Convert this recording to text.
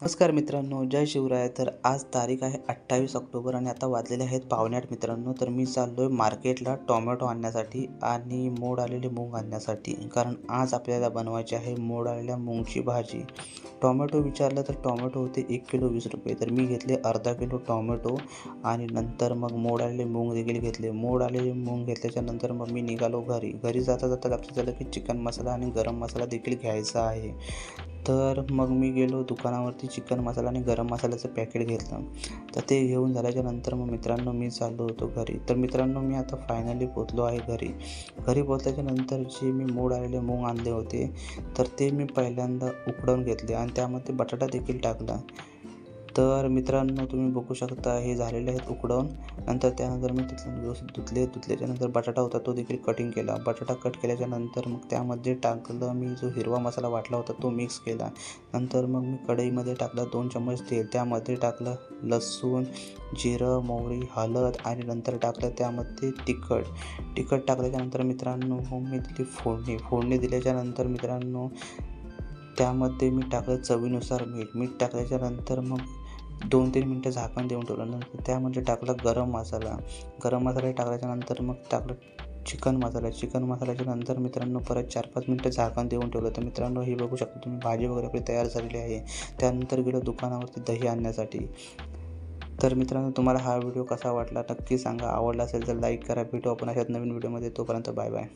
नमस्कार मित्रांनो, जय शिवराय. तर आज तारीख आहे 28 ऑक्टोबर आणि आता वाजलेले आहेत 7:45 मित्रांनो. तर मी चाललो आहे मार्केटला टोमॅटो आणण्यासाठी आणि मोड आलेले मूग आणण्यासाठी. कारण आज आपल्याला बनवायची आहे मोड आलेल्या मूगची भाजी. टोमॅटो विचारलं तर टोमॅटो होते 1 किलो 20 रुपये. तर मी घेतले अर्धा किलो टोमॅटो आणि नंतर मग मोड आलेले मूग देखील घेतले. मोड आलेले मूग घेतल्याच्यानंतर मग मी निघालो घरी. घरी जाता जाता लक्षात आलं की चिकन मसाला आणि गरम मसाला देखील घ्यायचा आहे. तर मग मी गेलो दुकानावरती चिकन मसाला आणि गरम मसाल्याचं पॅकेट घेतलं. तर ते घेऊन झाल्याच्यानंतर मग मित्रांनो मी चाललो होतो घरी. तर मित्रांनो मी आता फायनली पोचलो आहे घरी. घरी पोचल्याच्यानंतर जे मी मोड आलेले मूग आणले होते तर ते मी पहिल्यांदा उकडवून घेतले आणि त्यामध्ये बटाटा देखील टाकला. तर मित्रांनो तुम्ही बघू शकता हे झालेले आहेत उकडवून. नंतर त्यानंतर मी व्यवस्थित धुतल्याच्यानंतर बटाटा होता तो देखील कटिंग केला. बटाटा कट केल्याच्यानंतर मग त्यामध्ये टाकलं मी जो हिरवा मसाला वाटला होता तो मिक्स केला. नंतर मग मी कढईमध्ये टाकलं 2 चम्मच तेल. त्यामध्ये टाकलं लसूण, जिरं, मोहरी, हळद आणि नंतर टाकलं त्यामध्ये तिखट टाकल्याच्यानंतर मित्रांनो मग मी दिली फोडणी दिल्याच्यानंतर मित्रांनो त्यामध्ये मी टाकलं चवीनुसार मीठ टाकल्याच्यानंतर मग 2-3 मिनटं झाकण देऊन ठेवलं. नंतर त्यामध्ये टाकला गरम मसाला टाकल्याच्यानंतर मग टाकलं चिकन मसाल्याच्या नंतर मित्रांनो परत 4-5 मिनटं झाकण देऊन ठेवलं. तर मित्रांनो हे बघू शकता तुम्ही भाजी वगैरे आपली तयार झालेली आहे. त्यानंतर गेलो दुकानावरती दही आणण्यासाठी. तर मित्रांनो तुम्हाला हा व्हिडिओ कसा वाटला नक्की सांगा. आवडला असेल तर लाईक करा. भेटू आपण अशाच नवीन व्हिडिओमध्ये. तोपर्यंत बाय बाय.